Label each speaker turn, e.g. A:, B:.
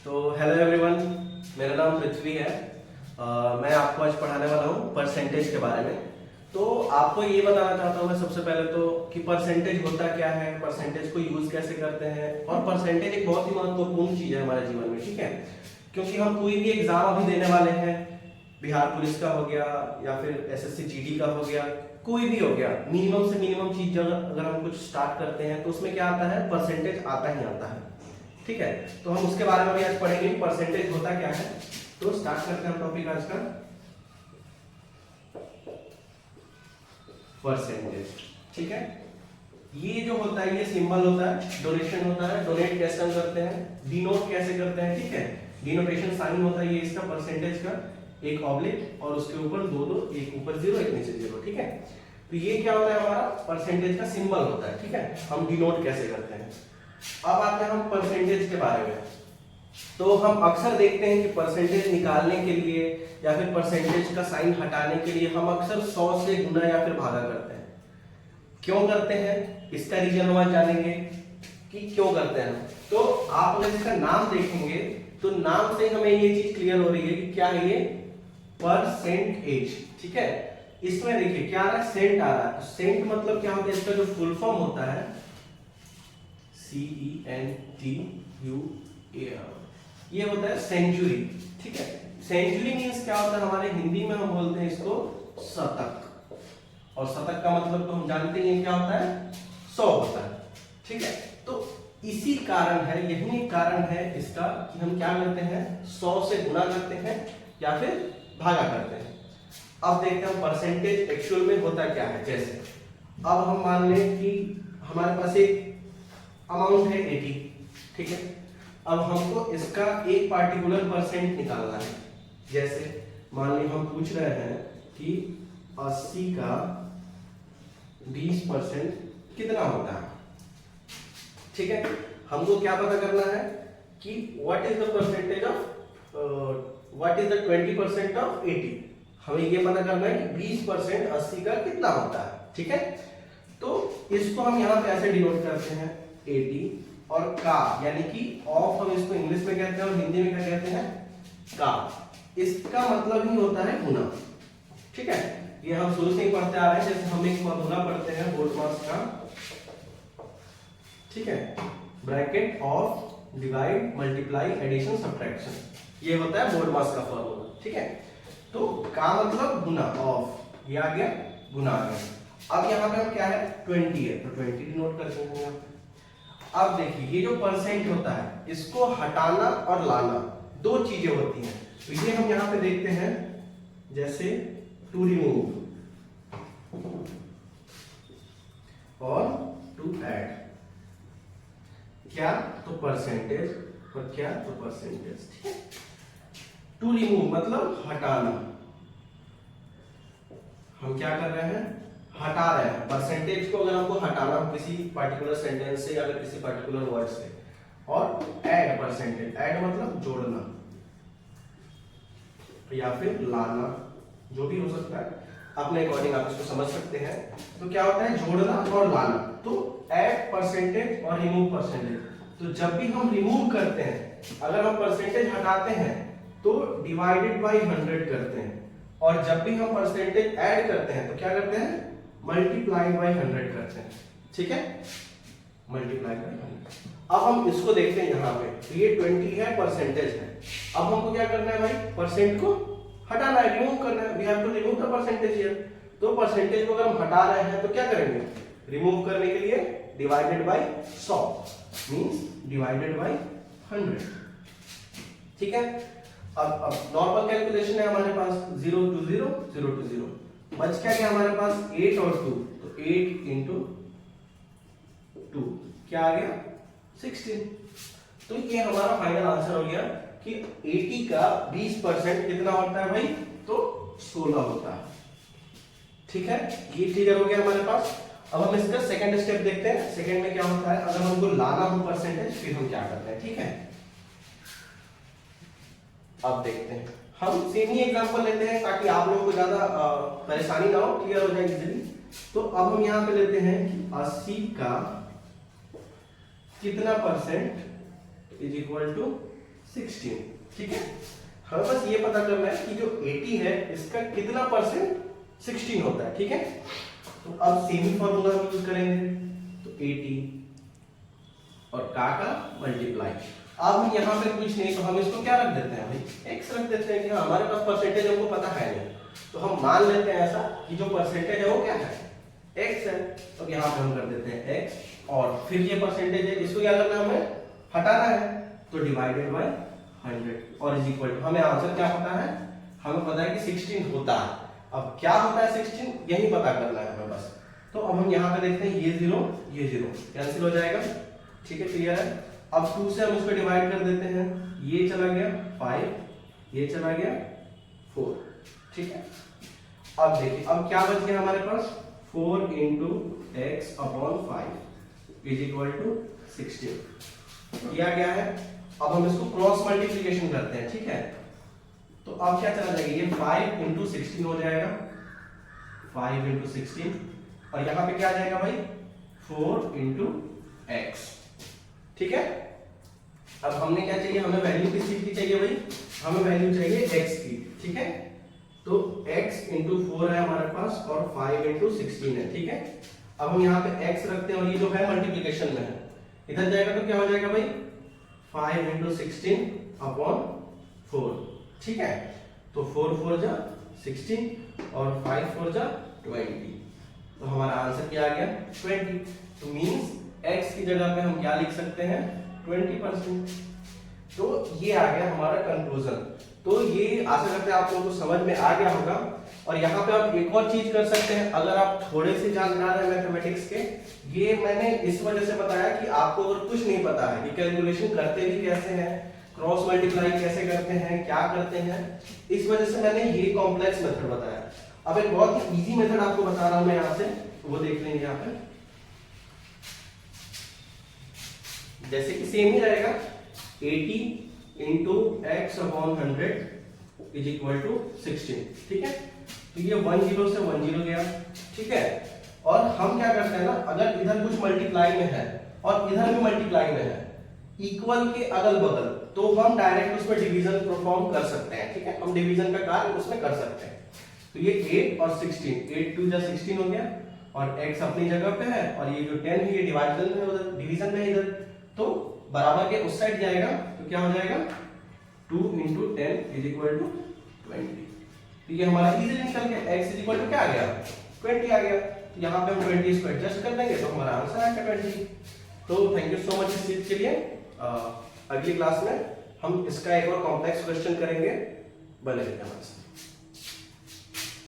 A: तो hello everyone, मेरा नाम पृथ्वी है। मैं आपको आज पढ़ाने वाला हूँ परसेंटेज के बारे में। तो आपको ये बताना चाहता हूँ मैं सबसे पहले तो कि परसेंटेज होता क्या है, परसेंटेज को यूज कैसे करते हैं, और परसेंटेज एक बहुत ही महत्वपूर्ण चीज है हमारे जीवन में, ठीक है। क्योंकि हम कोई भी एग्जाम अभी देने वाले हैं, बिहार पुलिस का हो गया या फिर एसएससी जीडी का हो गया, कोई भी हो गया, मिनिमम से मिनिमम चीज अगर हम कुछ स्टार्ट करते हैं तो उसमें क्या आता है, परसेंटेज आता ही आता है, ठीक है। तो हम उसके बारे में भी आज पढ़ेंगे, परसेंटेज होता क्या है। तो स्टार्ट करते हैं टॉपिक आज का, परसेंटेज, ठीक है। ये जो होता है, ये सिंबल होता है, डोनेशन होता है, डोनेट कैसे हम करते हैं, डिनोट कैसे करते हैं, ठीक है। डिनोटेशन साइन होता है ये इसका परसेंटेज का, एक ऑब्लिक और उसके ऊपर दो, एक ऊपर जीरो एक नीचे जीरो, ठीक है। तो ये क्या होता है, हमारा परसेंटेज का सिंबल होता है, ठीक है। हम डिनोट कैसे करते हैं। अब आते हैं हम परसेंटेज के बारे में। तो हम अक्सर देखते हैं कि परसेंटेज निकालने के लिए या फिर परसेंटेज का साइन हटाने के लिए हम अक्सर 100 से गुना या फिर भागा करते हैं। क्यों करते हैं, इसका रीजन हम आज जानेंगे कि क्यों करते हैं। तो आप अगर इसका नाम देखेंगे तो नाम से हमें ये चीज क्लियर हो रही है कि क्या है ये, परसेंटेज, ठीक है। इसमें देखिए क्या आ रहा है, सेंट आ रहा है। तो सेंट मतलब क्या होता है, इसका जो फुल फॉर्म होता है CENTUAR, ये होता है सेंचुरी, ठीक है। सेंचुरी मींस क्या होता है, हमारे हिंदी में हम बोलते हैं इसको शतक, और शतक का मतलब तो हम जानते हैं क्या होता है, 100 होता है, ठीक है। तो इसी कारण है, यही एक कारण है इसका कि हम क्या करते हैं, 100 से गुना करते हैं या फिर भागा करते हैं। अब देखते हैं परसेंटेज एक्चुअल में होता क्या है। जैसे अब हम मान लें कि हमारे पास एक अमाउंट है 80, ठीक है। अब हमको इसका एक पार्टिकुलर परसेंट निकालना है। जैसे मान ली हम पूछ रहे हैं कि 80 का 20% कितना होता है, ठीक है। हमको क्या पता करना है कि what is the percentage of what is the 20% of 80। हमें ये पता करना है कि 20% 80 का कितना होता है, ठीक है। तो इसको हम यहाँ पे ऐसे डिनोट करते हैं 80 और का, यानी कि ऑफ हम इसको इंग्लिश में कहते हैं और हिंदी में क्या कहते हैं, का। इसका मतलब ही होता है गुना, ठीक है। ये हम शुरू से ही पढ़ते आ रहे हैं। जैसे हम एक गुना पढ़ते हैं बोर्ड मास का, ठीक है, bracket of divide multiply addition subtraction, ये होता है बोर्ड मास का फॉर्मूला, ठीक है। तो का मतलब गुना, ऑफ ये आ गया, गुना आ गया। अब यहाँ पे हम क्या है, 20 है, तो 20 डिनोट कर देंगे यहाँ पे। अब देखिए ये जो परसेंट होता है, इसको हटाना और लाना दो चीजें होती हैं। तो ये हम यहाँ पे देखते हैं, जैसे टू रिमूव और टू ऐड, क्या तो परसेंटेज और क्या तो परसेंटेज, ठीक है। टू रिमूव मतलब हटाना, हम क्या कर रहे हैं, हटा रहे हैं परसेंटेज को। अगर हमको हटाना हो किसी पर्टिकुलर सेंटेंस से या फिर किसी पर्टिकुलर वर्ड से। और ऐड परसेंटेज, ऐड मतलब जोड़ना या फिर लाना, जो भी हो सकता है, अपने अकॉर्डिंग आप इसको समझ सकते हैं। तो क्या होता है, जोड़ना और लाना। तो ऐड परसेंटेज और रिमूव परसेंटेज। तो जब भी हम रिमूव करते हैं, अगर हम परसेंटेज हटाते हैं तो डिवाइडेड बाई 100 करते हैं, और जब भी हम परसेंटेज ऐड करते हैं तो क्या करते हैं, मल्टीप्लाई बाई 100 करते हैं, ठीक है, मल्टीप्लाई बाई 100। अब हम इसको देखते हैं यहाँ पे, तो ये 20 है, परसेंटेज है। अब हमको क्या करना है भाई, परसेंट को हटाना है, रिमूव करना है। We have to remove the percentage here. तो परसेंटेज को अगर हम हटा रहे हैं तो क्या करेंगे, रिमूव करने के लिए divided by 100 means divided by 100, ठीक है। अब नॉर्मल कैलकुलेशन है हमारे पास, 0 to 0, 0 to 0, बच क्या गया हमारे पास 8 और 2, तो 8 into 2 क्या आ गया, 16। तो ये हमारा फाइनल आंसर हो गया कि 80 का 20% कितना होता है भाई, तो 16 होता है, ठीक है। ये फिगर हो गया हमारे पास। अब हम इसका सेकंड स्टेप देखते हैं। सेकंड में क्या होता है, अगर हमको लाना हो परसेंटेज, फिर हम क्या करते हैं, ठीक है। अब देखते हैं, हम सेम ही एग्जांपल लेते हैं ताकि आप लोगों को ज्यादा परेशानी ना हो, क्लियर हो जाए इजीली। तो अब हम यहां पे लेते हैं कि 80 का कितना परसेंट इज इक्वल टू 16। ठीक है, हमें बस ये पता करना है कि जो 80 है इसका कितना परसेंट 16 होता है। ठीक है, तो अब सेमी फॉर्मूला हम यूज करेंगे, तो 80 और का मल्टीप्लाई। अब हम यहाँ पे कुछ नहीं, तो हम इसको क्या रख देते हैं भाई, x रख देते हैं कि हाँ हमारे पास परसेंटेज हमको पता है नहीं, तो हम मान लेते हैं ऐसा कि जो परसेंटेज है वो क्या है, x है। तो यहाँ पे हम कर देते हैं x, और फिर ये परसेंटेज है इसको क्या करना है, हमें हटाना है, तो डिवाइडेड बाय 100 और इज इक्वल टू, हमें आंसर क्या पता है, हमें पता है कि 16 होता है। अब क्या होता है 16, यही पता करना है हमें बस। तो अब हम यहाँ पे देखते हैं ये 0 कैंसिल हो जाएगा। ठीक है, क्लियर है। अब 2 से हम इसको डिवाइड कर देते हैं, ये चला गया 5, ये चला गया 4। ठीक है, अब देखिए अब क्या बच गया हमारे पास, 4 into x upon 5 is equal to 16 किया गया है। अब हम इसको क्रॉस मल्टीप्लीकेशन करते हैं। ठीक है, तो अब क्या चला जाएगा, ये 5 इंटू 16 हो जाएगा, 5 इंटू 16, और यहां पे क्या आ जाएगा भाई, 4 इंटू एक्स। ठीक है, अब हमने क्या चाहिए, हमें वैल्यू किस चीज की चाहिए भाई, हमें वैल्यू चाहिए x की। ठीक है, तो x इंटू 4 है हमारे पास और 5 इंटू 16 है। ठीक है, अब हम यहाँ पे x रखते हैं और ये जो है मल्टीप्लीकेशन में है, इधर जाएगा तो क्या हो जाएगा भाई, 5 इंटू 16 अपॉन 4। ठीक है, तो 4 4 जा 16 और 5 4 जा 20, तो हमारा आंसर क्या आ गया 20। तो मींस x की जगह पे हम क्या लिख सकते हैं, 20%। तो ये आ गया हमारा कंक्लूजन। तो ये आशा करते हैं आप लोगों को समझ में आ गया होगा। और यहाँ पे आप एक और चीज कर सकते हैं, अगर आप थोड़े से जानकार हैं मैथमेटिक्स के, ये मैंने इस वजह से बताया कि आपको अगर कुछ नहीं पता है कि कैलकुलेशन करते भी कैसे हैं, क्रॉस मल्टीप्लाई कैसे करते हैं, क्या करते हैं, इस वजह से मैंने ये कॉम्प्लेक्स मेथड बताया। अब एक बहुत ही इजी मेथड आपको बता रहा हूं मैं यहाँ से, वो देख लेंगे यहाँ पे। जैसे कि सेम ही रहेगा, 80 into x upon 100 is equal to 16। ठीक है, तो ये 10 से 10 गया। ठीक है, और हम क्या करते हैं ना, अगर इधर कुछ मल्टीप्लाई में है और इधर भी मल्टीप्लाई में है, इक्वल के अगल बगल, तो हम डायरेक्ट उसमें डिवीजन परफॉर्म कर सकते हैं। ठीक है, हम डिवीजन का कार्य उसमें कर सकते हैं। तो ये 8 और 16, 8 2 जा 16 हो गया, और x अपनी जगह पे है, और ये जो 10 है ये डिवाइजन में, उधर डिवीजन में इधर, तो बराबर के उस साइड जाएगा, तो क्या हो जाएगा 2 इंटू 10 इज इक्वल टू 20। तो ये हमारा इजीली निकल गया, x इज इक्वल टू क्या आ गया, 20 आ गया। तो यहाँ पे हम 20 इसको एडजस्ट कर देंगे, तो हमारा आंसर आएगा 20। तो थैंक यू सो मच इस चीज के लिए। अगली क्लास में हम इसका एक और कॉम्प्लेक्स क्वेश्चन करेंगे, बने रहिए हमारे साथ।